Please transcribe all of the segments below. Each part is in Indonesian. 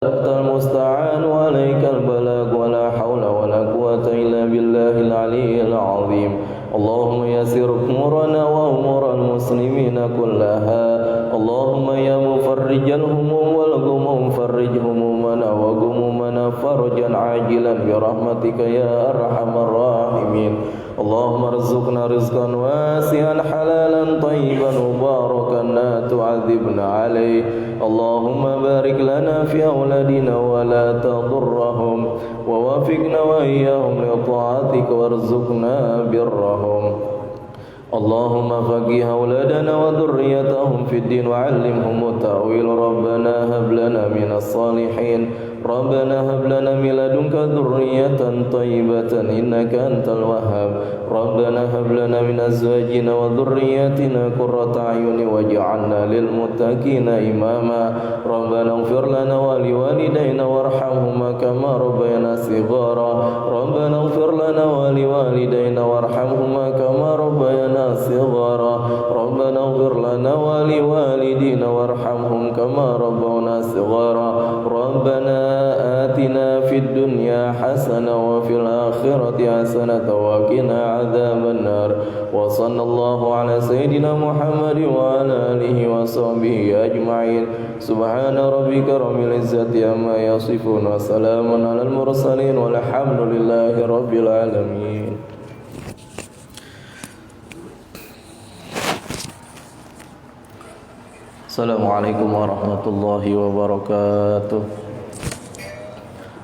أنت المستعان وعليك البلاغ ولا حول ولا قوة إلا بالله العلي العظيم. اللهم يسر أمورنا وأمور المسلمين كلها. اللهم يا مفرج الهموم والغموم فرج همومنا وغمومنا فرجا عاجلا برحمتك يا أرحم الراحمين. اللهم ارزقنا رزقا واسعا حلالا طيبا مباركا لا تعذبنا عليه. اللهم بارك لنا في أولادنا ولا تضرهم ووفقنا وإياهم لطاعتك وارزقنا برهم. اللهم فقه أولادنا وذريتهم في الدين وعلمهم التأويل. ربنا هب لنا من الصالحين. ربنا هب لنا من لدنك ذرية طيبة إنك أنت الوهاب. ربنا هب لنا من أزواجنا وذرياتنا قرة أعين واجعلنا للمتقين إماما. ربنا اغفر لنا ولوالدينا وارحمهما كما ربيانا صغارا. ربنا اغفر لنا ولوالدينا وارحمهما كما ربيانا صغارا. ربنا اغفر لنا ولوالدينا وارحمهم كما ربونا صغارا. ربنا آتنا في الدنيا حسنة وفي الآخرة حسنة وقنا عذاب النار. وصلى الله على سيدنا محمد وعلى آله وصحبه أجمعين. سبحان ربك رب العزة عما يصفون وسلام على المرسلين والحمد لله رب العالمين. Assalamualaikum warahmatullahi wabarakatuh.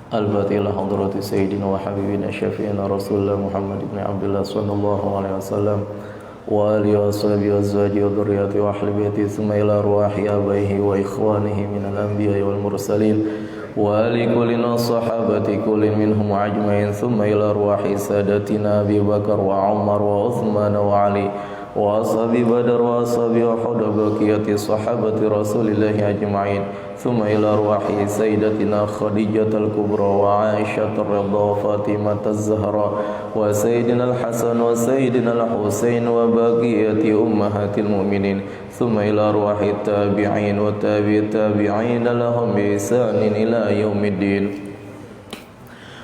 Al-Fatihah ila hadrati sayyidina wa habibina syafi'ina Rasulullah Muhammad ibn Abdullah sallallahu alaihi wasallam wa alihi wa sahbihi wa azwajihi wa dhurriyyatihi wa ahli baitihi thumma ila arwahi abaihi wa ikhwanihi minal anbiya'i wal mursalin wa ali kulli sahabati kullin minhum ajma'in thumma ila arwahi sadatina Abi Bakar wa Umar wa Uthman wa Ali wa ashabi Badar wa ashabi Uhud wa baqiyati sahabati Rasulillahi ajma'in thumma ila arwahi sayyidatina Khadijatul Kubra wa Aisyah ar-Ridha wa Fatimah az-Zahra wa sayyidina al-Hasan wa sayyidina al-Husain wa baqiyati ummahatil mu'minin thumma ila arwahi tabi'in wa tabi'in lahum bi ihsanin ila yaumiddin.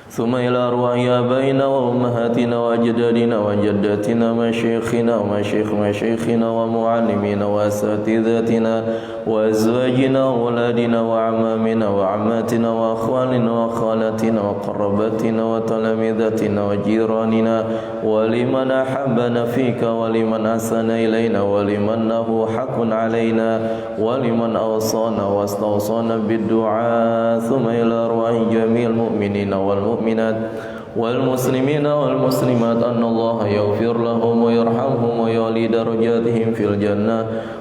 ثم إلى أرواح آبائنا وأمهاتنا وأجدادنا وجداتنا ومشايخنا ومشايخ مشايخنا ومعلمينا وأساتذتنا وأزواجنا وأولادنا وأعمامنا وعماتنا وأخواننا وخالاتنا وقرباتنا وتلامذتنا وجيراننا ولمن أحبنا فيك ولمن أحسن إلينا ولمن له حق علينا ولمن أوصانا واستوصانا بالدعاء ثم إلى أرواح جميع المؤمنين والمؤمنات والمسلمين والمسلمات أن الله يغفر لهم ويرحمهم ويعلي درجاتهم في الجنة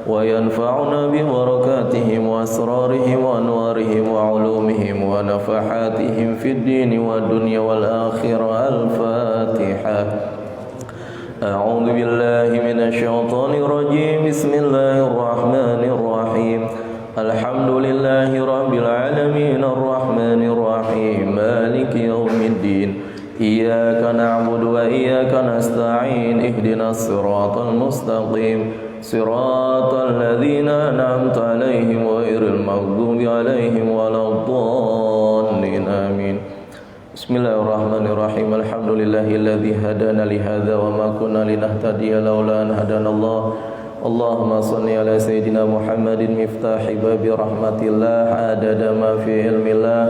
وينفعنا ببركاتهم وأسرارهم وأنوارهم وعلومهم ونفحاتهم في الدين والدنيا والآخرة. الفاتحة. أعوذ بالله من الشيطان الرجيم. بسم الله الرحمن الرحيم. الحمد لله رب العالمين الرحمن الرحيم مالك يوم الدين. إياك نعبد وإياك نستعين. اهدنا الصراط المستقيم صراط الذين أنعمت عليهم غير المغضوب عليهم ولا الضالين آمين. بسم الله الرحمن الرحيم. الحمد لله الذي هدانا لهذا وما كنا لنهتدي لولا أن هدانا الله. اللهم صل على سيدنا محمد مفتاح باب رحمة الله عدد ما في علم الله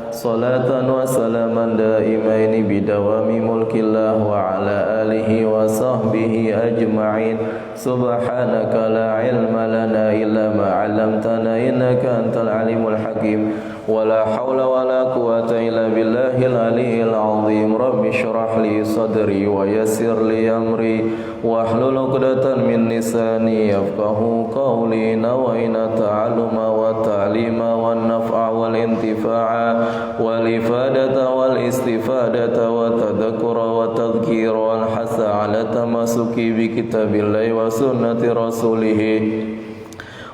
صلاة وسلاما دائمين بدوام ملك الله وعلى آله وصحبه أجمعين. سبحانك لا علم لنا إلا ما علمتنا إنك أنت العليم الحكيم. ولا حول ولا قوة إلا بالله العلي العظيم. رب اشرح لي صدري ويسر لي أمري واحلل عقدة من لساني يفقهوا قولي. نوينا التعلم والتعليم والنفع والانتفاع والإفادة والاستفادة والتذكر والتذكير والحث على التمسك بكتاب الله وسنة رسوله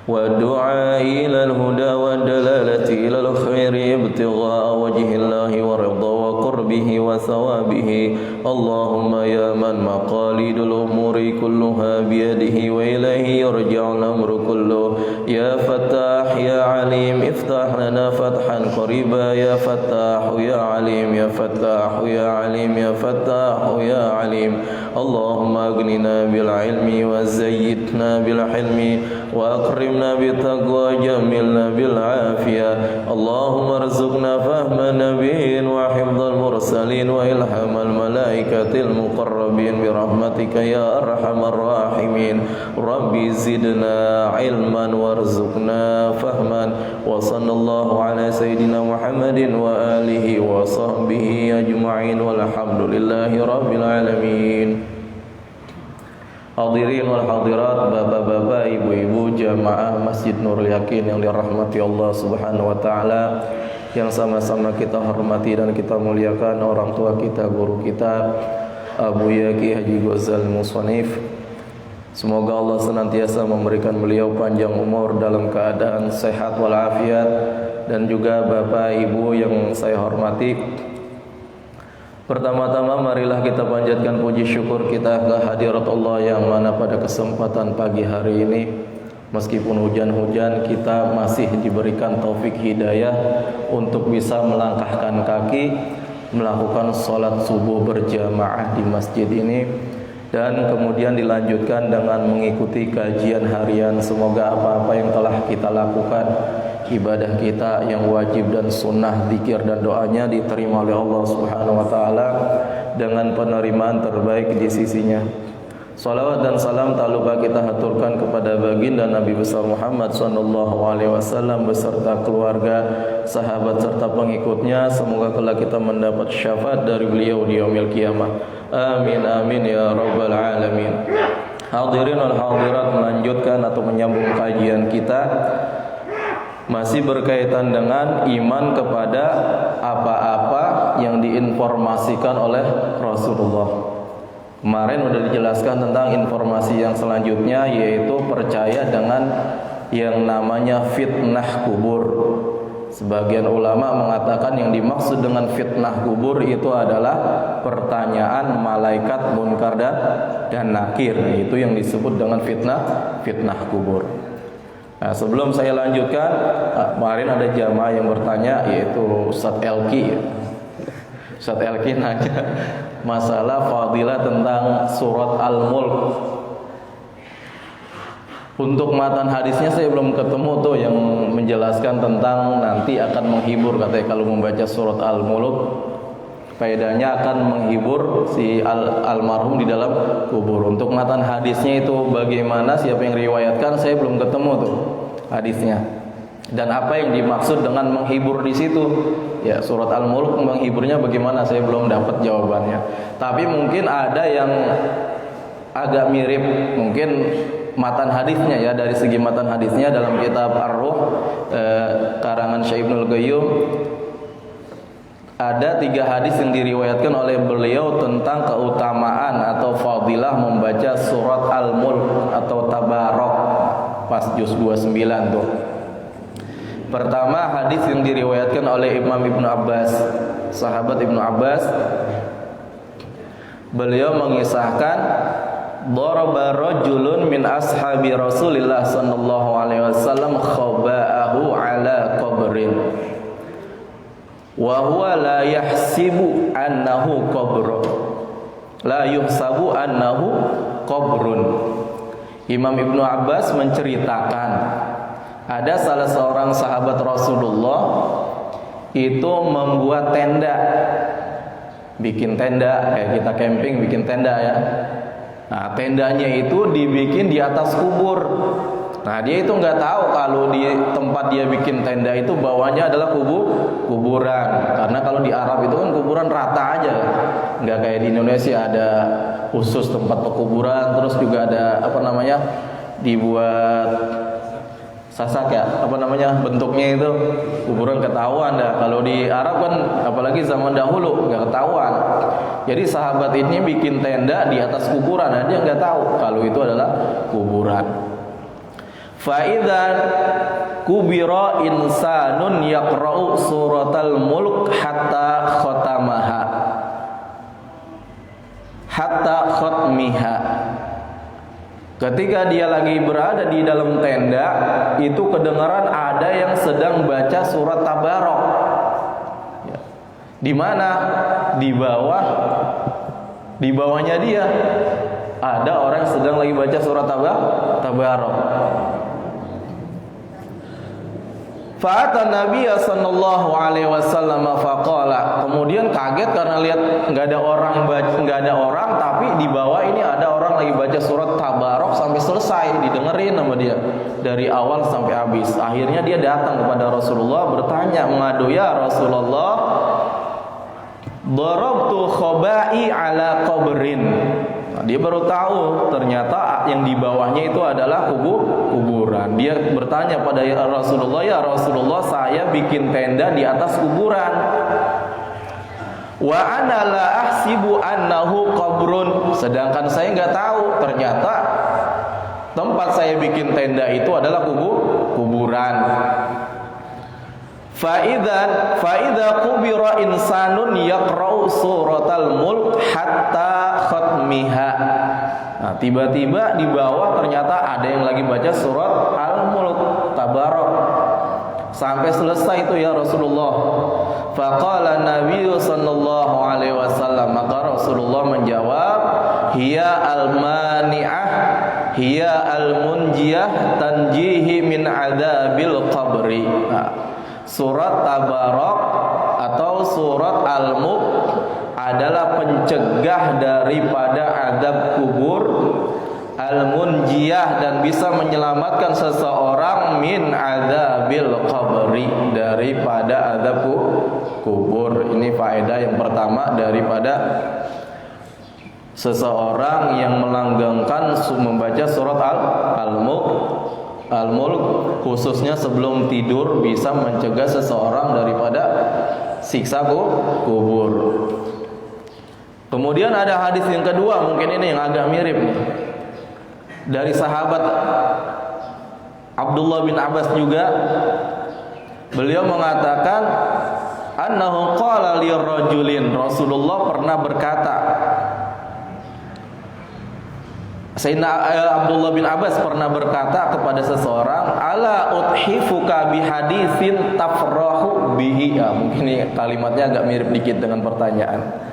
والدعاء إلى الهدى والدلالة إلى الخير ابتغاء وجه الله ورضا وقربه وثوابه. اللهم يا من مقاليد الأمور كلها بيده وإليه يرجع الأمر كله. يا فتاح يا عليم افتح لنا فتحا قريبا يا فتاح يا عليم يا فتاح يا عليم يا فتاح يا عليم اللهم أغننا بالعلم وزيدنا بالحلم وأكرمنا بالتقوى جملنا بالعافية اللهم ارزقنا فهم النبيين وحفظ المرسلين وإلهام الملائكة المقربين برحمتك يا أرحم الراحمين ربي زدنا علما وارزقنا فهما وصلى الله على سيدنا محمد وآله وصحبه أجمعين والحمد لله رب العالمين. Hadirin wal hadirat, bapak-bapak, ibu-ibu jamaah Masjid Nurul Yakin yang dirahmati Allah Subhanahu wa taala, yang sama-sama kita hormati dan kita muliakan orang tua kita, guru kita Abu Yaki Haji Ghazali Muswanif. Semoga Allah senantiasa memberikan beliau panjang umur dalam keadaan sehat walafiat, dan juga bapak ibu yang saya hormati. Pertama-tama marilah kita panjatkan puji syukur kita ke hadirat Allah yang mana pada kesempatan pagi hari ini, meskipun hujan-hujan, kita masih diberikan taufik hidayah untuk bisa melangkahkan kaki melakukan sholat subuh berjamaah di masjid ini, dan kemudian dilanjutkan dengan mengikuti kajian harian. Semoga apa-apa yang telah kita lakukan, ibadah kita yang wajib dan sunnah, zikir dan doanya diterima oleh Allah Subhanahu wa taala dengan penerimaan terbaik di sisinya. Salawat dan salam tak lupa kita haturkan kepada baginda Nabi besar Muhammad sallallahu alaihi wasallam beserta keluarga, sahabat serta pengikutnya. Semoga kelak kita mendapat syafaat dari beliau di yaumil qiyamah. Amin amin ya rabbal alamin. Hadirin wal hadirat, melanjutkan atau menyambung kajian kita masih berkaitan dengan iman kepada apa-apa yang diinformasikan oleh Rasulullah. Kemarin sudah dijelaskan tentang informasi yang selanjutnya, yaitu percaya dengan yang namanya fitnah kubur. Sebagian ulama mengatakan yang dimaksud dengan fitnah kubur itu adalah pertanyaan malaikat munkar dan nakir. Itu yang disebut dengan fitnah kubur. Nah, sebelum saya lanjutkan, kemarin ada jamaah yang bertanya, yaitu Ustadz Elki. Ustadz Elki nanya masalah fadilah tentang surat Al-Mulk. Untuk matan hadisnya saya belum ketemu tuh yang menjelaskan tentang nanti akan menghibur, katanya kalau membaca surat Al-Mulk faedahnya akan menghibur si almarhum di dalam kubur. Untuk matan hadisnya itu bagaimana, siapa yang riwayatkan, saya belum ketemu tuh hadisnya. Dan apa yang dimaksud dengan menghibur di situ? Ya, surat Al-Mulk menghiburnya bagaimana? Saya belum dapat jawabannya. Tapi mungkin ada yang agak mirip, mungkin matan hadisnya ya, dari segi matan hadisnya dalam kitab Ar-Ruh karangan Syekh Ibnul Qayyim ada 3 hadis yang diriwayatkan oleh beliau tentang keutamaan atau fadilah membaca surat Al-Mulk atau Tabarok pas juz 29 tuh. Pertama, hadis yang diriwayatkan oleh Imam Ibnu Abbas, sahabat Ibnu Abbas. Beliau mengisahkan, daraba rajulun min ashabi Rasulillah sallallahu alaihi wasallam khaba'ahu ala qabrin wa huwa la yahsibu annahu qabrun, la yuhsabu annahu qabrun. Imam Ibnu Abbas menceritakan ada salah seorang sahabat Rasulullah itu membuat tenda, bikin tenda kayak kita camping bikin tenda ya. Nah, tendanya itu dibikin di atas kubur. Nah, dia itu nggak tahu kalau di tempat dia bikin tenda itu bawahnya adalah kuburan. Karena kalau di Arab itu kan kuburan rata aja, nggak kayak di Indonesia ada khusus tempat pekuburan, terus juga ada dibuat sasak ya, bentuknya itu kuburan ketahuan dah. Kalau di Arab kan apalagi zaman dahulu nggak ketahuan. Jadi sahabat ini bikin tenda di atas kuburan, dia nggak tahu kalau itu adalah kuburan. Fa'idzan kubira insanun yaqra'u suratal mulk hatta khatamaha hatta khatmiha Ketika dia lagi berada di dalam tenda, itu kedengaran ada yang sedang baca surat Tabarok. Ya. Di mana? Di bawahnya dia ada orang yang sedang lagi baca surat Tabarok. Fa'ata Nabi sallallahu alaihi wasallam faqala. Kemudian kaget karena lihat nggak ada orang, tapi di bawah ini ada orang lagi baca surat Tabarok sampai selesai, didengerin sama dia dari awal sampai habis. Akhirnya dia datang kepada Rasulullah bertanya, mengadu, ya Rasulullah, darabtu khabai ala qabrin. Nah, dia baru tahu ternyata yang di bawahnya itu adalah kuburan. Dia bertanya pada Rasulullah, ya Rasulullah, saya bikin tenda di atas kuburan. Wa ana la ahsibu annahu qabrun. Sedangkan saya nggak tahu ternyata tempat saya bikin tenda itu adalah kuburan. Fa'idha kubira insanun yaqra'u suratal mulk hatta khatmiha. Nah, tiba-tiba di bawah ternyata ada yang lagi baca surat Al-Mulk Tabarok sampai selesai itu ya Rasulullah. Faqala Nabi sallallahu alaihi wasallam, maka Rasulullah menjawab, hiya al-mani'ah hiya al-munjiyah tanjihi min adabil qabri. Nah, surat Tabarok atau surat Al-Mulk adalah pencegah daripada azab kubur, al-munjiyah, dan bisa menyelamatkan seseorang min adzabil qabri, daripada azab kubur. Ini faedah yang pertama daripada seseorang yang melanggengkan membaca surat Al-Mulk khususnya sebelum tidur bisa mencegah seseorang daripada siksa kubur. Kemudian ada hadis yang kedua, mungkin ini yang agak mirip nih. Dari sahabat Abdullah bin Abbas juga, beliau mengatakan annahu qala lirrajulin, Rasulullah pernah berkata, Sayyidina Abdullah bin Abbas pernah berkata kepada seseorang, ala uthifuka bihaditsin tafrahu bihi. Ya, mungkin ini kalimatnya agak mirip dikit dengan pertanyaan.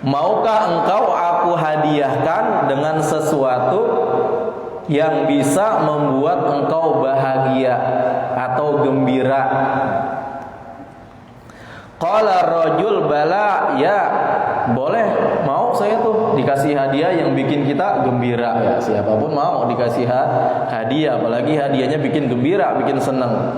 Maukah engkau aku hadiahkan dengan sesuatu yang bisa membuat engkau bahagia atau gembira? Qala rajul bala, ya boleh, mau saya tuh dikasih hadiah yang bikin kita gembira. Ya, siapapun mau dikasih hadiah, apalagi hadiahnya bikin gembira, bikin senang.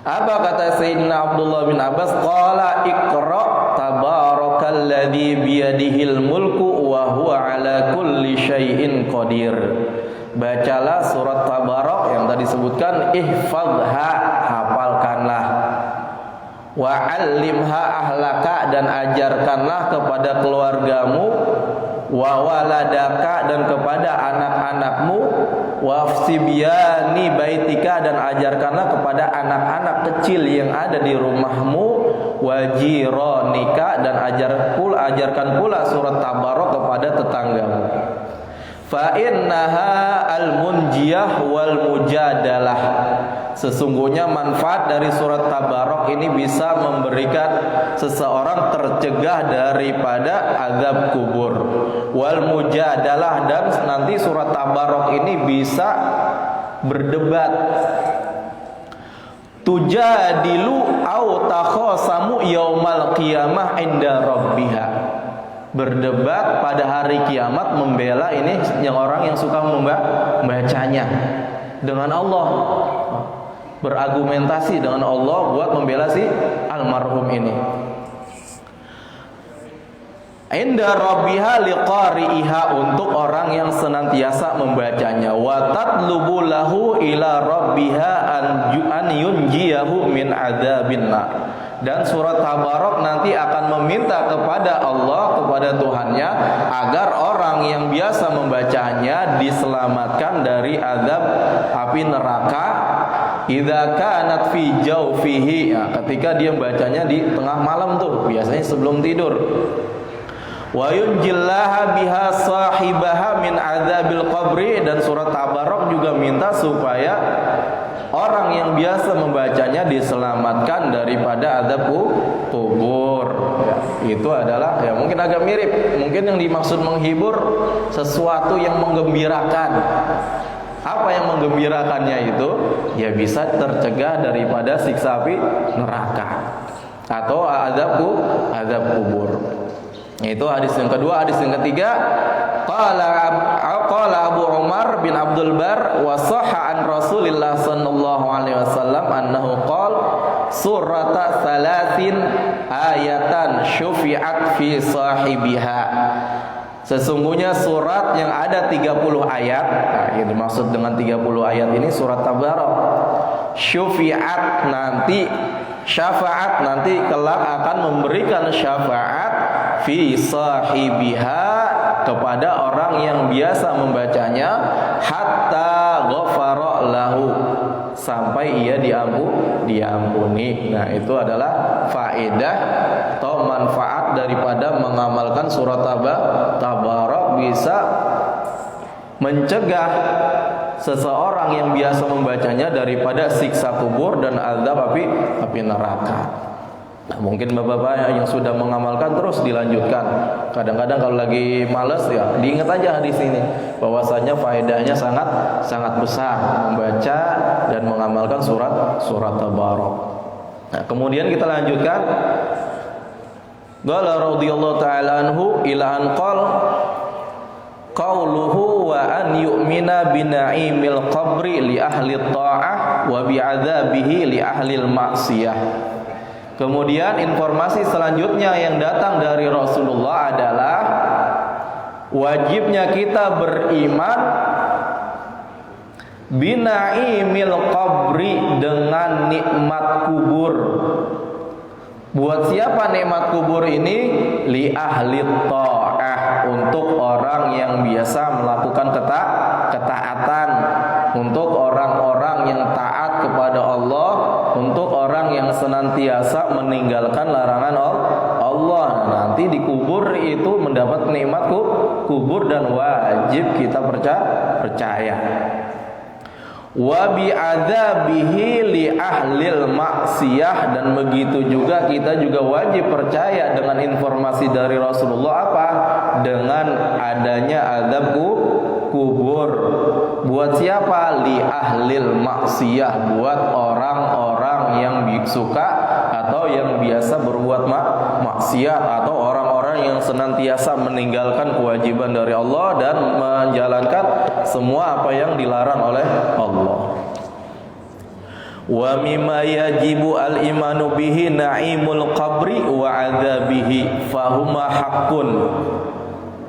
Apa kata Sayyidina Abdullah bin Abbas? Qala iqra tabarakalladzi biyadihil mulku wa huwa ala kulli syai'in qadir. Bacalah surat Tabarok yang tadi disebutkan, ihfazha, hafalkanlah. Wa 'allimha ahlaka, dan ajarkanlah kepada keluargamu, wa waladaka, dan kepada anak-anakmu, wa fsibyani baitika, dan ajarkanlah kepada anak-anak kecil yang ada di rumahmu, wa jiranika, dan ajarkan pula surat Tabarok kepada tetanggamu. Fa innaha al-munjiyah wal mujadalah. Sesungguhnya manfaat dari surat Tabarok ini bisa memberikan seseorang tercegah daripada azab kubur. Wal mujadalah, dan nanti surat Tabarok ini bisa berdebat. Tujadilu au takhasamu yaumal qiyamah inda rabbiha. Berdebat pada hari kiamat, membela ini yang orang yang suka membacanya dengan Allah, berargumentasi dengan Allah buat membela si almarhum ini. Inda rabbiha liqari'iha, untuk orang yang senantiasa membacanya. Wa tatlubu lahu ila rabbiha an yunjiyahu min adzabin nar. Dan surat Tabarok nanti akan meminta kepada Allah, kepada Tuhannya, agar orang yang biasa membacanya diselamatkan dari azab api neraka. Idza kanat fi jawfihi, ya, ketika dia bacanya di tengah malam tuh, biasanya sebelum tidur. Wa yunjillaha biha sahibaha min adzabil qabri, dan surat Tabarok juga minta supaya orang yang biasa membacanya diselamatkan daripada azab kubur. Ya, itu adalah ya mungkin agak mirip. Mungkin yang dimaksud menghibur sesuatu yang menggembirakan. Apa yang menggembirakannya itu? Ya bisa tercegah daripada siksa api neraka atau azab kubur. Itu hadis yang kedua. Hadis yang ketiga, qala Abu Umar bin Abdul Bar wa sahha an Rasulillah sallallahu alaihi wasallam annahu qala surata salasin ayatan syufi'at fi sahibiha. Sesungguhnya surat yang ada 30 ayat. Nah, yang dimaksud dengan 30 ayat ini surat Tabarok. Syufi'at nanti syafaat, nanti kelak akan memberikan syafaat fi sahibiha kepada orang yang biasa membacanya, hatta ghafara lahu, sampai ia diampuni. Nah, itu adalah faedah atau manfaat daripada mengamalkan surat Tabarok, bisa mencegah seseorang yang biasa membacanya daripada siksa kubur dan azab api neraka. Nah, mungkin bapak-bapak yang sudah mengamalkan terus dilanjutkan. Kadang-kadang kalau lagi malas ya diingat aja di sini bahwasanya faedahnya sangat besar membaca dan mengamalkan surat Tabarok. Nah, kemudian kita lanjutkan. Qala radhiyallahu ta'ala anhu ila an qala qauluhu wa an yu'mina bina'imil qabri li ahli ta'ah wa bi'adzabihi li ahli al-ma'siyah. Kemudian informasi selanjutnya yang datang dari Rasulullah adalah wajibnya kita beriman bina'imil qabri, dengan nikmat kubur. Buat siapa nikmat kubur ini? Li ahli ta'ah, untuk orang yang biasa melakukan ketaatan, untuk orang-orang yang taat kepada Allah, untuk orang yang senantiasa meninggalkan larangan Allah. Nanti di kubur itu mendapat nikmat kubur, dan wajib kita percaya. Wa bi'adzabihi li ahlil maksiyah, dan begitu juga kita juga wajib percaya dengan informasi dari Rasulullah apa? Dengan adanya azab kubur. Buat siapa? Li ahlil maksiyah, buat orang-orang yang suka atau yang biasa berbuat maksiat, atau orang-orang yang senantiasa meninggalkan kewajiban dari Allah dan menjalankan semua apa yang dilarang oleh Allah. Wa mimma yajibu al-imanu bihi na'imul qabri wa adzabihi fahuma haqqun.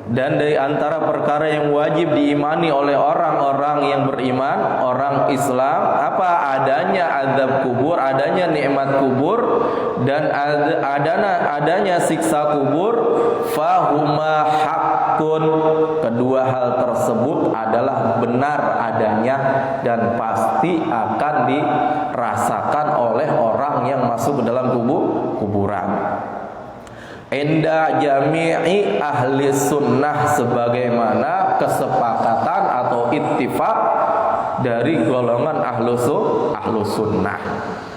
Dan dari antara perkara yang wajib diimani oleh orang-orang yang beriman, orang Islam, apa? Adanya azab kubur, adanya nikmat kubur, dan adanya siksa kubur. Fahuma haqqun, kedua hal tersebut adalah benar adanya dan pasti akan dirasakan oleh orang yang masuk ke dalam kuburan. Inda jami'i ahli sunnah, sebagaimana kesepakatan atau ittifaq dari golongan ahlu sunnah.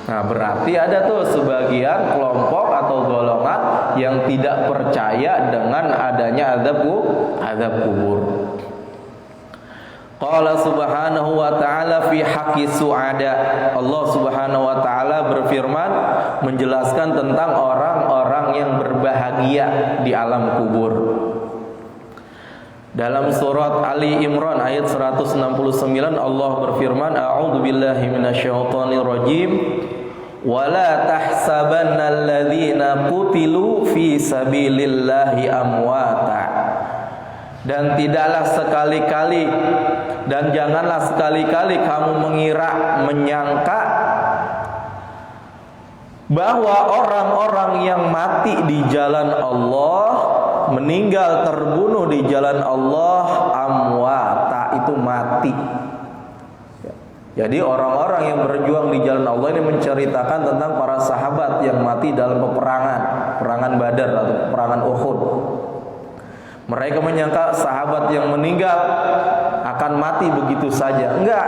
Nah, berarti ada tuh sebagian kelompok atau golongan yang tidak percaya dengan adanya azab kubur. Qala subhanahu wa ta'ala fi haqqi su'ada. Allah subhanahu wa ta'ala berfirman menjelaskan tentang orang-orang yang berbahagia di alam kubur. Dalam surat Ali Imran ayat 169 Allah berfirman, a'udzu billahi minasyaitonir rajim. Wala tahsabanna alladzina qutilu fi sabilillahi amwata. Dan tidaklah sekali-kali, dan janganlah sekali-kali kamu menyangka bahwa orang-orang yang mati di jalan Allah, meninggal terbunuh di jalan Allah, amwata, itu mati. Jadi orang-orang yang berjuang di jalan Allah ini menceritakan tentang para sahabat yang mati dalam peperangan Badar atau peperangan Uhud. Mereka menyangka sahabat yang meninggal akan mati begitu saja. Enggak.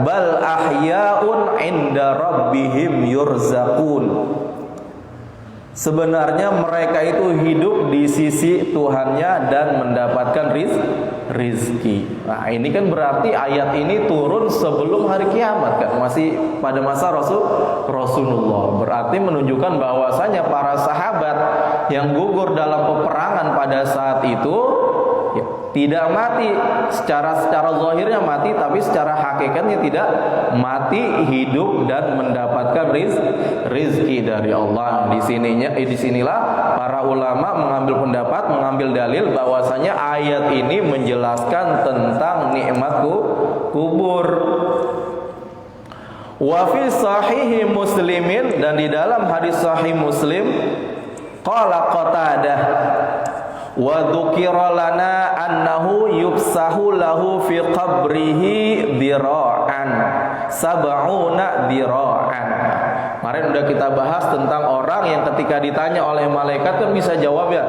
Bal ahya'un 'inda rabbihim yurzaqun. Sebenarnya mereka itu hidup di sisi Tuhannya dan mendapatkan rizki. Nah, ini kan berarti ayat ini turun sebelum hari kiamat kan, masih pada masa Rasulullah. Berarti menunjukkan bahwasanya para sahabat yang gugur dalam peperangan pada saat itu ya, tidak mati secara zahirnya mati, tapi secara hakikatnya tidak mati, hidup dan mendapatkan rizki dari Allah. Disinilah para ulama mengambil pendapat, mengambil dalil bahwasanya ayat ini menjelaskan tentang nikmat kubur. Wa fi sahihi Muslimin, dan di dalam hadis sahih Muslim, qala Qatadah wa dzukira lana annahu yubsahu lahu fi qabrihi dira'an sab'una dira'an. Kemarin udah kita bahas tentang orang yang ketika ditanya oleh malaikat kan bisa jawab ya.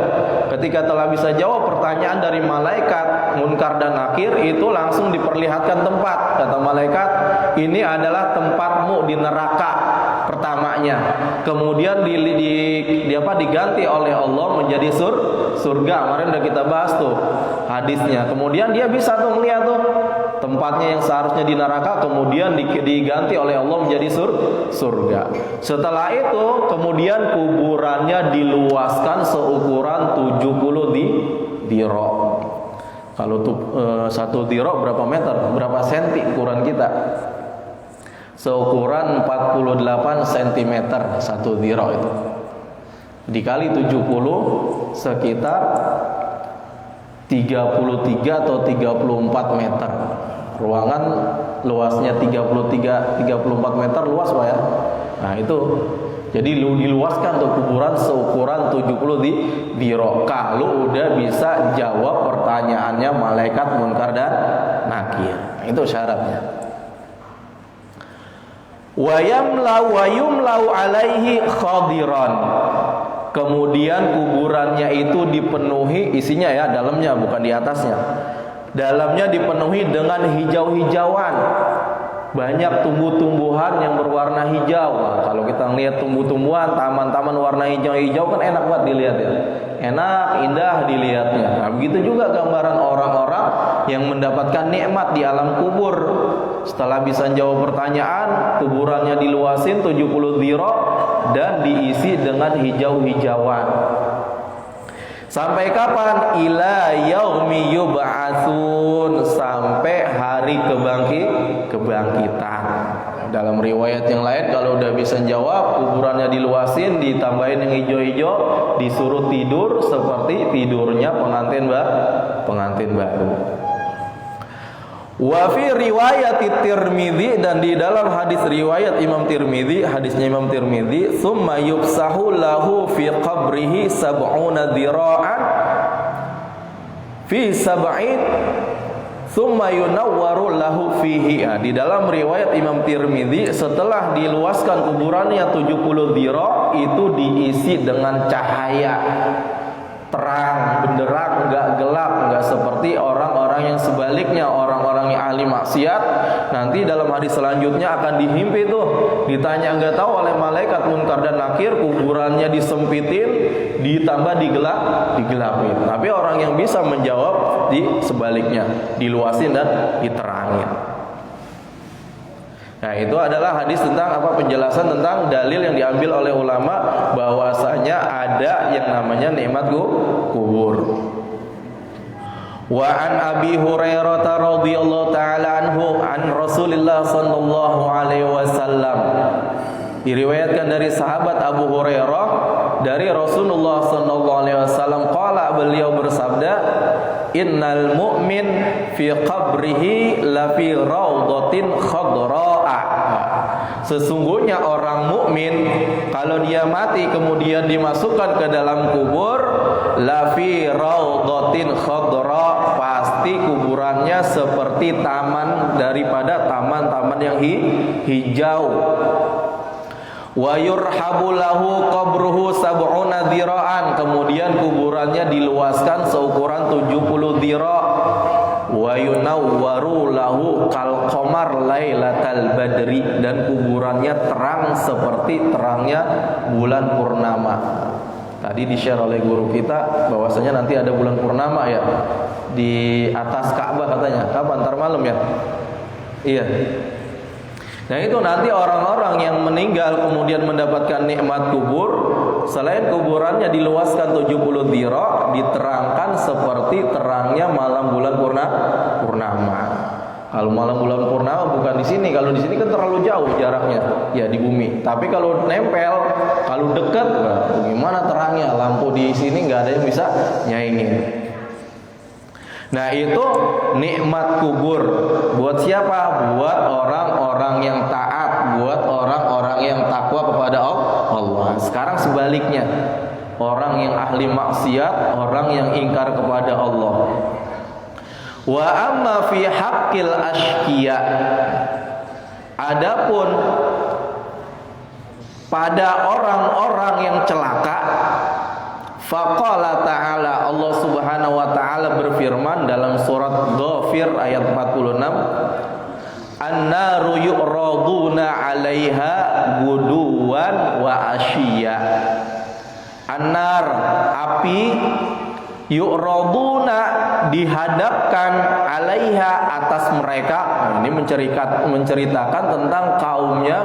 Ketika telah bisa jawab pertanyaan dari malaikat Munkar dan Nakir, itu langsung diperlihatkan tempat. Kata malaikat, ini adalah tempatmu di neraka pertamanya. Kemudian diganti oleh Allah menjadi surga. Kemarin udah kita bahas tuh hadisnya. Kemudian dia bisa tuh melihat tuh tempatnya yang seharusnya di neraka, kemudian diganti oleh Allah menjadi surga. Setelah itu kemudian kuburannya diluaskan seukuran 70 diro. Kalau satu diro berapa meter? Berapa senti ukuran kita? Seukuran 48 cm satu diro itu. Dikali 70 sekitar 33 atau 34 meter. Ruangan luasnya 34 meter luas Pak ya. Nah itu, jadi diluaskan untuk kuburan seukuran 70 diro. Kalau udah bisa jawab pertanyaannya malaikat Munkar dan Nakir, itu syaratnya. Wa yumlau alaihi khadiran. Kemudian kuburannya itu dipenuhi, isinya ya, dalamnya bukan di atasnya. Dalamnya dipenuhi dengan hijau-hijauan. Banyak tumbuh-tumbuhan yang berwarna hijau. Nah, kalau kita lihat tumbuh-tumbuhan, taman-taman warna hijau-hijau kan enak banget dilihat ya. Enak, indah dilihatnya. Nah, begitu juga gambaran orang-orang yang mendapatkan nikmat di alam kubur. Setelah bisa jawab pertanyaan, kuburannya diluasin 70 dhira dan diisi dengan hijau-hijauan. Sampai kapan? Ila yaumi yub'atsun, sampai hari kebangkitan. Dalam riwayat yang lain kalau udah bisa jawab, kuburannya diluasin, ditambahin yang hijau-hijau, disuruh tidur seperti tidurnya pengantin baru. Wa fi riwayat Tirmidzi, dan di dalam hadis riwayat Imam Tirmidzi, hadisnya Imam Tirmidzi, summa yubsahu lahu fi qabrihi sab'una dira'an fi sab'in summa yunawwaru lahu fihi. Di dalam riwayat Imam Tirmidzi, setelah diluaskan kuburannya 70 dhira, itu diisi dengan cahaya terang, benderang, enggak gelap, enggak seperti orang-orang yang sebaliknya, orang-orang yang ahli maksiat. Nanti dalam hadis selanjutnya akan dihimpi tuh, ditanya enggak tahu oleh malaikat Munkar dan Nakir, kuburannya disempitin, ditambah digelapin. Tapi orang yang bisa menjawab di sebaliknya, diluasin dan diterangin. Nah, itu adalah hadis tentang penjelasan tentang dalil yang diambil oleh ulama bahwasanya ada yang namanya nikmat kubur. Wa an Abi Hurairah radhiyallahu taala anhu an Rasulillah sallallahu alaihi wasallam. Diriwayatkan dari sahabat Abu Hurairah dari Rasulullah sallallahu alaihi wasallam, qala, beliau bersabda, innal mu'min fi qabrihi la fi raudhatin khadra'a. Sesungguhnya orang mukmin kalau dia mati kemudian dimasukkan ke dalam kubur, la fi raudhatin khadra, pasti kuburannya seperti taman daripada taman-taman yang hijau. Wa yurhabu lahu qabruhu sab'una dhira'an, kemudian kuburannya diluaskan seukuran 70 dhira'. Wa yunawwaru lahu kal qamar lailatal badri, dan kuburannya terang seperti terangnya bulan purnama. Tadi di-share oleh guru kita bahwasanya nanti ada bulan purnama ya di atas Ka'bah katanya. Kapan? Ntar malam ya? Iya. Nah itu nanti orang-orang yang meninggal kemudian mendapatkan nikmat kubur, selain kuburannya diluaskan 70 dhira', diterangkan seperti terangnya malam bulan purnama. Kalau malam bulan purnama bukan di sini, kalau di sini kan terlalu jauh jaraknya ya di bumi. Tapi kalau nempel, kalau dekat, gimana terangnya? Lampu di sini nggak ada yang bisa nyaingin. Nah itu nikmat kubur buat siapa? Buat orang-orang yang taat, buat orang-orang yang takwa kepada Allah. Sekarang sebaliknya, orang yang ahli maksiat, orang yang ingkar kepada Allah. Wa amma fi haqqil ashqiya, adapun pada orang-orang yang celaka, faqala ta'ala, Allah subhanahu wa ta'ala berfirman dalam surat Ghafir ayat 46, an-naru yu'raduna 'alaiha guduwan wa asyiya. An-nar, api, yu'raduna, dihadapkan, 'alaiha, atas mereka. Nah, ini menceritakan tentang kaumnya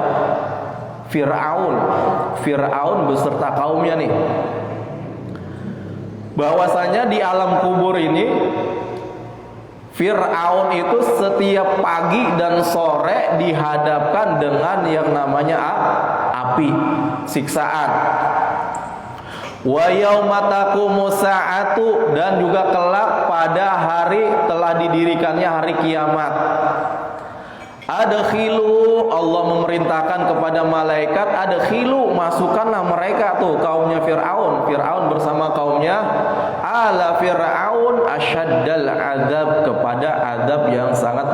Fir'aun beserta kaumnya nih. Bahwasanya di alam kubur ini Fir'aun itu setiap pagi dan sore dihadapkan dengan yang namanya api, siksaan. Wa yauma taqumu sa'atu, dan juga kelak pada hari telah didirikannya hari kiamat. Adkhilu, Allah memerintahkan kepada malaikat, adkhilu, masukkanlah mereka tuh kaumnya Fir'aun bersama kaumnya ala Fir'aun asyaddal azab, kepada azab yang sangat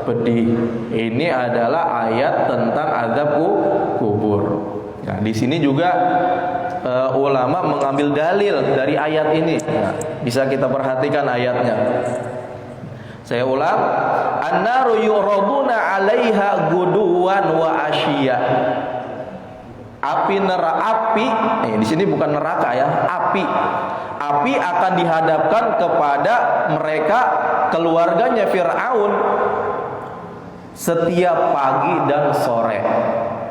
pedih. Ini adalah ayat tentang azab kubur. Nah, di sini juga ulama mengambil dalil dari ayat ini. Nah, bisa kita perhatikan ayatnya. Saya ulang, an-naru yu'raduna 'alaiha guduwan wa asyiya. Api di sini bukan neraka ya, api akan dihadapkan kepada mereka keluarganya Fir'aun setiap pagi dan sore.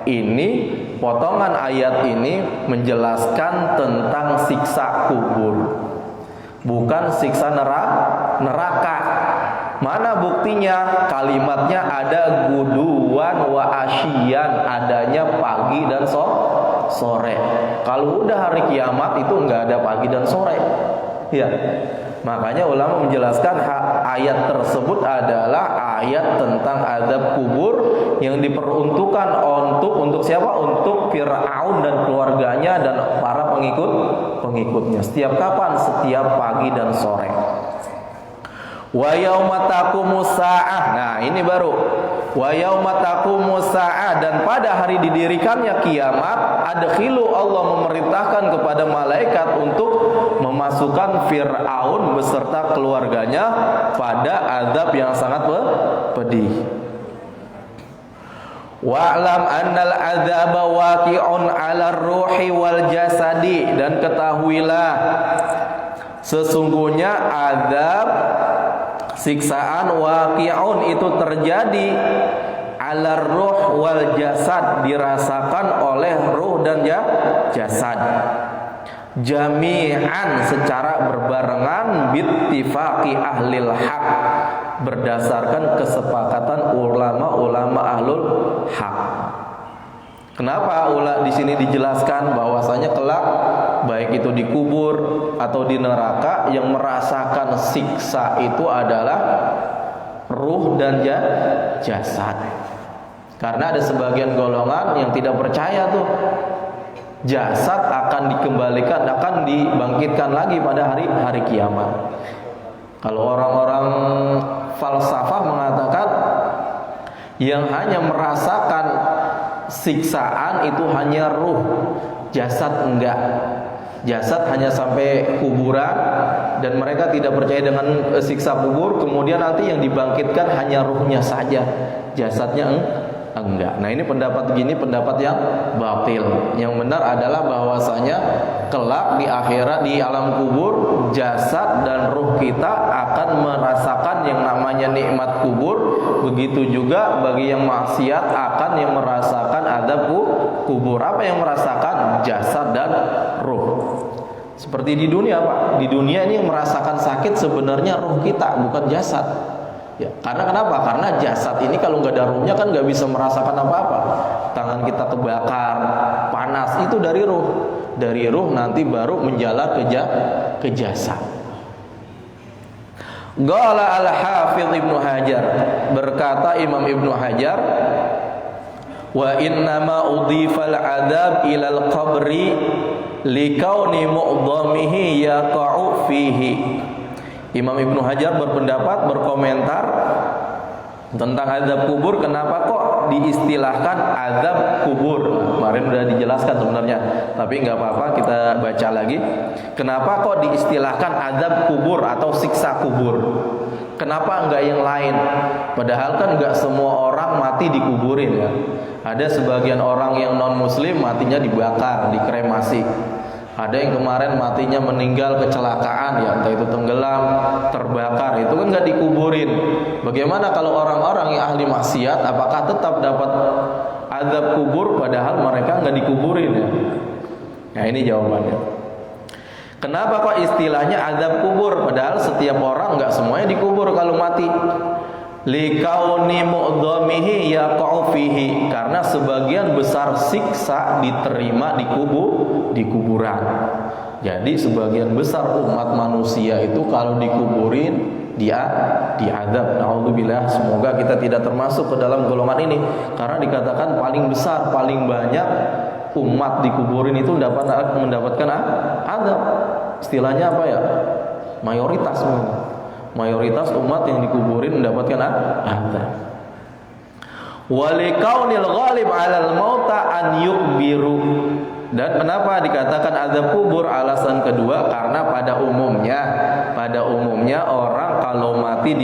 Ini potongan ayat ini menjelaskan tentang siksa kubur, bukan siksa neraka. Mana buktinya? Kalimatnya ada guduwan wa asyian, adanya pagi dan sore. Kalau udah hari kiamat itu enggak ada pagi dan sore. Ya. Makanya ulama menjelaskan ayat tersebut adalah ayat tentang azab kubur yang diperuntukkan untuk siapa? Untuk Fir'aun dan keluarganya dan para pengikutnya. Setiap kapan? Setiap pagi dan sore. Wa yauma taqumus saa'ah. Nah, ini baru. Wa yauma taqumus saa'ah, dan pada hari didirikannya kiamat, adkhilu, Allah memerintahkan kepada malaikat untuk memasukkan Fir'aun beserta keluarganya pada azab yang sangat pedih. Wa'lam annal azaba waqi'un 'alar ruhi wal jasadi, dan ketahuilah sesungguhnya azab, siksaan, waqi'un, itu terjadi, 'alar ruh wal jasad, dirasakan oleh ruh dan jasad, jami'an, secara berbarengan, bittifaqi ahlil haq, berdasarkan kesepakatan ulama-ulama ahlul haq. Kenapa di sini dijelaskan bahwasanya kelak baik itu di kubur atau di neraka yang merasakan siksa itu adalah ruh dan jasad? Karena ada sebagian golongan yang tidak percaya tuh jasad akan dikembalikan, akan dibangkitkan lagi pada hari kiamat. Kalau orang-orang falsafah mengatakan yang hanya merasakan siksaan itu hanya ruh, jasad enggak. Jasad hanya sampai kuburan dan mereka tidak percaya dengan siksa kubur. Kemudian nanti yang dibangkitkan hanya ruhnya saja, jasadnya enggak. Nah ini pendapat gini, pendapat yang batil. Yang benar adalah bahwasanya kelak di akhirat, di alam kubur, jasad dan ruh kita akan merasakan yang namanya nikmat kubur. Begitu juga bagi yang maksiat akan yang merasakan adab kubur. Apa yang merasakan? Jasad dan ruh. Seperti di dunia, Pak. Di dunia ini yang merasakan sakit sebenarnya ruh kita, bukan jasad. Ya, karena kenapa? Karena jasad ini kalau nggak ada ruhnya kan nggak bisa merasakan apa-apa. Tangan kita kebakar, panas, itu dari ruh. Dari ruh nanti baru menjalar ke jasad. Qala al-Hafidz Ibnu Hajar, berkata Imam Ibnu Hajar, wa innama udhifal adab ilal qabri likauni mu'dhamihi yaqa'u fihi. Imam Ibnu Hajar berpendapat, berkomentar tentang azab kubur. Kenapa kok diistilahkan azab kubur? Kemarin sudah dijelaskan sebenarnya, tapi nggak apa-apa, kita baca lagi. Kenapa kok diistilahkan azab kubur atau siksa kubur? Kenapa enggak yang lain? Padahal kan enggak semua orang mati dikuburin ya. Ada sebagian orang yang non muslim matinya dibakar, dikremasi. Ada yang kemarin matinya meninggal kecelakaan ya, entah itu tenggelam, terbakar, itu kan enggak dikuburin. Bagaimana kalau orang-orang yang ahli maksiat, apakah tetap dapat azab kubur padahal mereka enggak dikuburin ya? Nah ini jawabannya. Kenapa kok istilahnya azab kubur? Padahal setiap orang enggak semuanya dikubur kalau mati. Likauni mu'dhamihi yaqa'u fihi, karena sebagian besar siksa diterima di kuburan. Jadi sebagian besar umat manusia itu kalau dikuburin dia diazab. Nauzubillah, semoga kita tidak termasuk ke dalam golongan ini, karena dikatakan paling besar, paling banyak umat dikuburin itu mendapatkan azab. Istilahnya apa ya? Mayoritas memang. Mayoritas umat yang dikuburin mendapatkan azab. Walikaunil ghalib 'alal mauta an yukbiru. Dan kenapa dikatakan azab kubur? Alasan kedua, karena pada umumnya orang kalau mati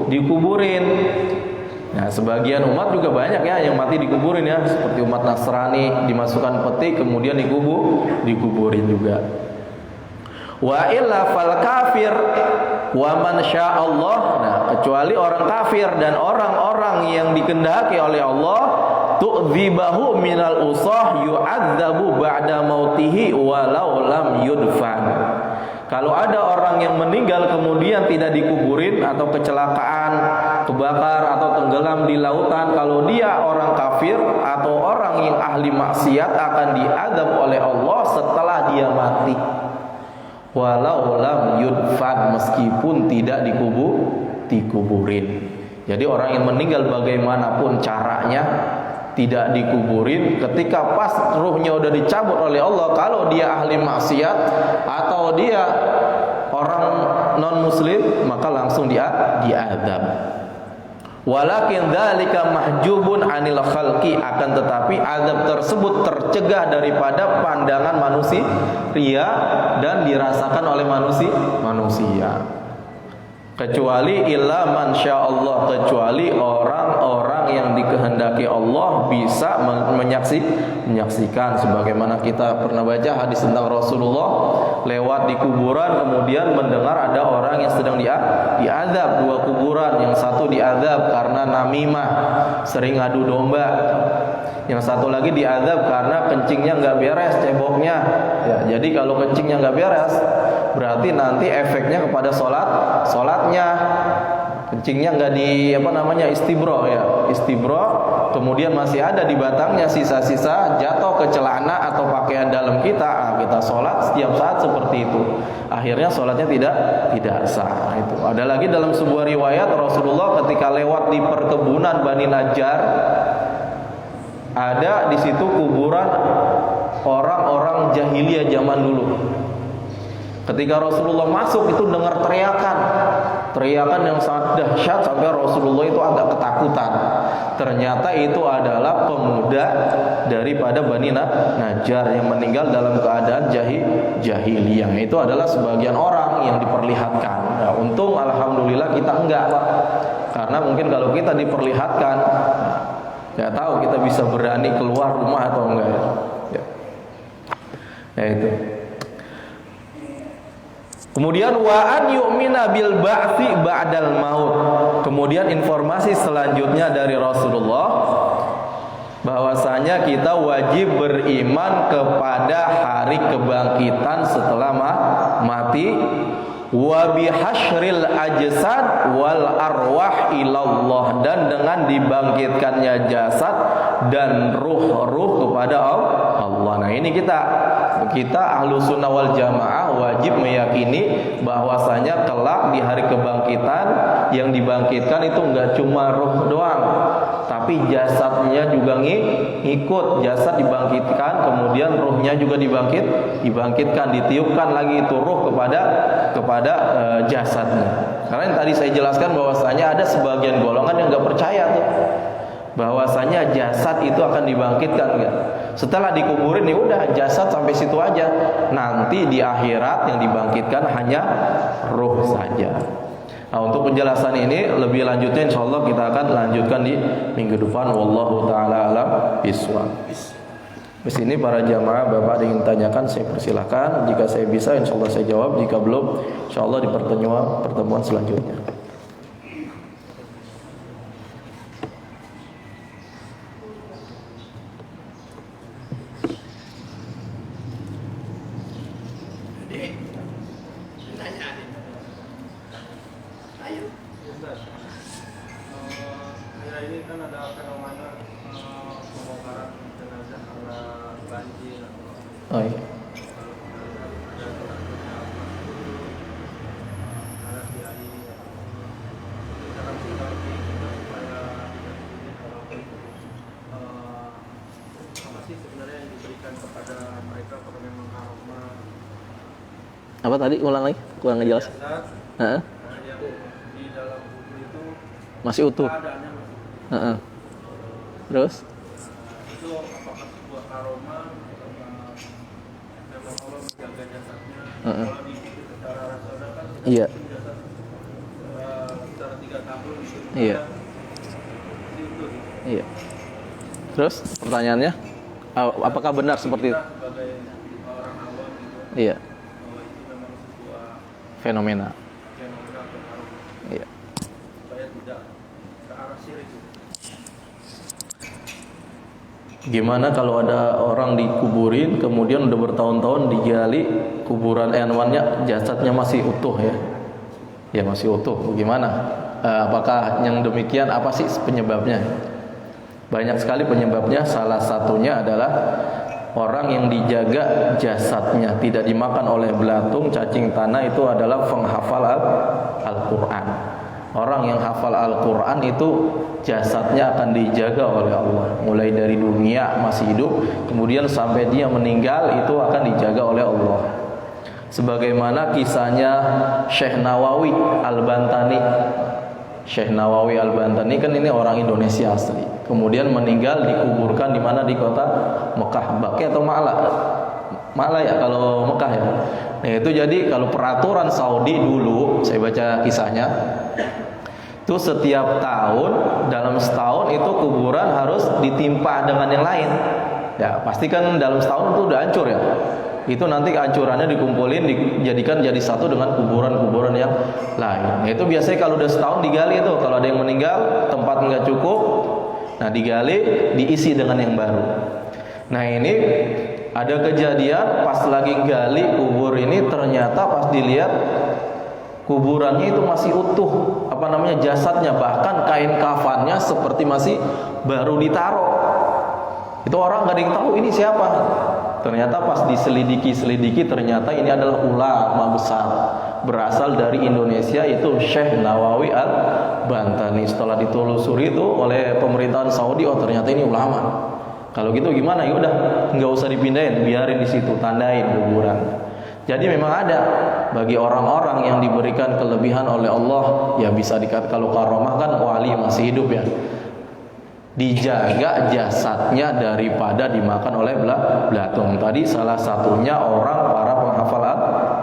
dikuburin. Nah, sebagian umat juga banyak ya yang mati dikuburin ya, seperti umat Nasrani dimasukkan peti kemudian dikuburin juga. Wa illa fal kafir wa man sya'allah. Nah, kecuali orang kafir dan orang-orang yang dikehendaki oleh Allah, tu'dzibahu minal usah yu'adzabu ba'da mautihi walau lam yudfan. Kalau ada orang yang meninggal kemudian tidak dikuburin atau kecelakaan, kebakar atau tenggelam di lautan, kalau dia orang kafir atau orang yang ahli maksiat akan diazab oleh Allah setelah dia mati. Walau lam yudfan, meskipun tidak dikuburin. Jadi orang yang meninggal bagaimanapun caranya tidak dikuburin, ketika pas ruhnya udah dicabut oleh Allah, kalau dia ahli maksiat atau dia orang non muslim, maka langsung diazab. Walakin dzalika mahjubun 'anil khalqi, akan tetapi azab tersebut tercegah daripada pandangan manusia dan dirasakan oleh manusia. Kecuali illa man sya'allah, kecuali orang-orang yang dikehendaki Allah bisa menyaksikan. Sebagaimana kita pernah baca hadis tentang Rasulullah lewat di kuburan kemudian mendengar ada orang yang sedang diazab. Dua kuburan, yang satu diazab karena namimah, sering adu domba. Yang satu lagi diazab karena kencingnya nggak beres, ceboknya. Ya, jadi kalau kencingnya nggak beres, berarti nanti efeknya kepada sholatnya. Kencingnya nggak istibro ya, istibro. Kemudian masih ada di batangnya sisa-sisa, jatuh ke celana atau pakaian dalam kita. Kita sholat setiap saat seperti itu. Akhirnya sholatnya tidak sah. Itu. Ada lagi dalam sebuah riwayat Rasulullah ketika lewat di perkebunan Bani Najjar, ada di situ kuburan orang-orang jahiliyah zaman dulu. Ketika Rasulullah masuk itu dengar teriakan yang sangat dahsyat sampai Rasulullah itu agak ketakutan. Ternyata itu adalah pemuda daripada Bani Najjar yang meninggal dalam keadaan jahiliyah. Itu adalah sebagian orang yang diperlihatkan. Nah, untung alhamdulillah kita enggak, Pak. Karena mungkin kalau kita diperlihatkan, nggak tahu kita bisa berani keluar rumah atau enggak ya. Ya itu. Kemudian wa an yu'mina bil ba'tsi ba'dal maut. Kemudian informasi selanjutnya dari Rasulullah bahwasanya kita wajib beriman kepada hari kebangkitan setelah mati, wa bihasyril ajsad wal arwah ilallah, dan dengan dibangkitkannya jasad dan ruh-ruh kepada Allah. Nah, ini kita ahlu sunnah wal jamaah wajib meyakini bahwasanya kelak di hari kebangkitan yang dibangkitkan itu enggak cuma ruh doang, tapi jasadnya juga ngikut. Jasad dibangkitkan, kemudian ruhnya juga dibangkitkan, ditiupkan lagi itu ruh kepada jasadnya. Karena yang tadi saya jelaskan bahwasanya ada sebagian golongan yang enggak percaya tuh bahwasanya jasad itu akan dibangkitkan enggak. Setelah dikuburin ya udah jasad sampai situ aja. Nanti di akhirat yang dibangkitkan hanya ruh saja. Nah, untuk penjelasan ini lebih lanjutnya insyaallah kita akan lanjutkan di minggu depan. Wallahu taala alam bisawab. Di sini para jamaah Bapak ada yang tanyakan saya persilahkan. Jika saya bisa insyaallah saya jawab. Jika belum insyaallah di pertemuan selanjutnya. Oh iya. Apa tadi? Ulang lagi? Kurang jelas. Heeh. Di dalam kubur itu masih utuh. Heeh. Terus? Itu apakah sebuah karomah? Memang Allah menjaga jasadnya. Kalau dibikin secara rasional kan iya. Jasad secara 3 tahun itu. Iya. Iya. Terus pertanyaannya, apakah benar seperti itu? Sebagai orang awam gitu. Iya. Bahwa itu memang sebuah fenomena. Iya. Supaya tidak ke arah syirik. Gimana kalau ada orang dikuburin kemudian udah bertahun-tahun digali kuburan anwannya jasadnya masih utuh ya? Ya masih utuh. Bagaimana? Apakah yang demikian apa sih penyebabnya? Banyak sekali penyebabnya. Salah satunya adalah orang yang dijaga jasadnya tidak dimakan oleh belatung, cacing tanah itu adalah penghafal Al-Quran. Orang yang hafal Al-Quran itu jasadnya akan dijaga oleh Allah. Mulai dari dunia masih hidup, kemudian sampai dia meninggal itu akan dijaga oleh Allah. Sebagaimana kisahnya Syekh Nawawi Al-Bantani. Syekh Nawawi Al-Bantani kan ini orang Indonesia asli. Kemudian meninggal dikuburkan di mana? Di kota Mekah. Baki atau Ma'la? Ma'la ya kalau Mekah ya. Nah itu jadi kalau peraturan Saudi dulu, saya baca kisahnya, itu setiap tahun dalam setahun itu kuburan harus ditimpa dengan yang lain. Ya pasti kan dalam setahun itu udah hancur ya. Itu nanti kehancurannya dikumpulin dijadikan jadi satu dengan kuburan-kuburan yang lain. Nah, itu biasanya kalau udah setahun digali itu, kalau ada yang meninggal tempat nggak cukup, nah digali diisi dengan yang baru. Nah ini ada kejadian pas lagi gali kubur ini ternyata pas dilihat kuburannya itu masih utuh, jasadnya, bahkan kain kafannya seperti masih baru ditaruh. Itu orang nggak ada yang tahu ini siapa. Ternyata pas diselidiki ternyata ini adalah ulama besar berasal dari Indonesia, itu Syekh Nawawi Al-Bantani. Setelah ditelusuri itu oleh pemerintahan Saudi, oh ternyata ini ulama. Kalau gitu gimana? Ya udah nggak usah dipindahin, biarin di situ, tandain kuburan. Jadi memang ada bagi orang-orang yang diberikan kelebihan oleh Allah, ya bisa dikatakan kalau karomah kan wali masih hidup ya, dijaga jasadnya daripada dimakan oleh belatung. Tadi salah satunya para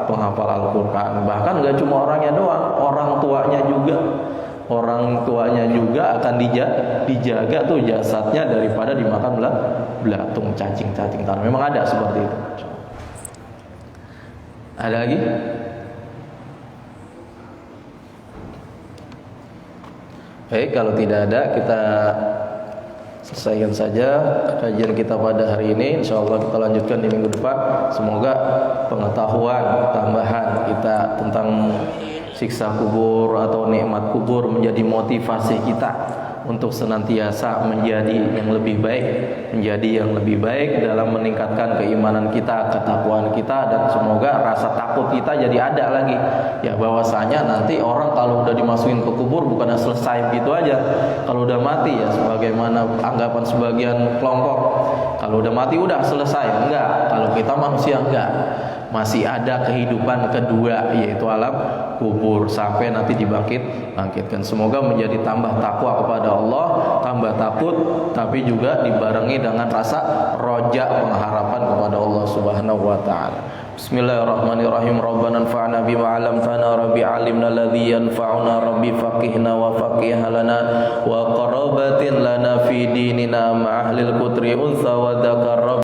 penghafal Al-Quran. Bahkan gak cuma orangnya doang, orang tuanya juga akan dijaga tuh jasadnya daripada dimakan belatung, cacing-cacing tanah. Memang ada seperti itu. Ada lagi? Baik, kalau tidak ada kita selesaikan saja kajian kita pada hari ini. InsyaAllah kita lanjutkan di minggu depan. Semoga pengetahuan tambahan kita tentang siksa kubur atau nikmat kubur menjadi motivasi kita untuk senantiasa menjadi yang lebih baik dalam meningkatkan keimanan kita, ketakwaan kita, dan semoga rasa takut kita jadi ada lagi. Ya, bahwasanya nanti orang kalau udah dimasukin ke kubur bukannya selesai gitu aja. Kalau udah mati ya sebagaimana anggapan sebagian kelompok, kalau udah mati udah selesai. Enggak, kalau kita manusia enggak. Masih ada kehidupan kedua, yaitu alam kubur, sampai nanti dibangkitkan. Semoga menjadi tambah takwa kepada Allah, tambah takut, tapi juga dibarengi dengan rasa roja, pengharapan kepada Allah Subhanahu wa taala. Bismillahirrahmanirrahim. Rabbana anfa'na bima 'allamtana, rabbi 'allimna alladhi yanfa'una, rabbi faqihna wa faqih lana wa qarabatin lana fi dinina ma ahlil qutri unsa wa dzakar.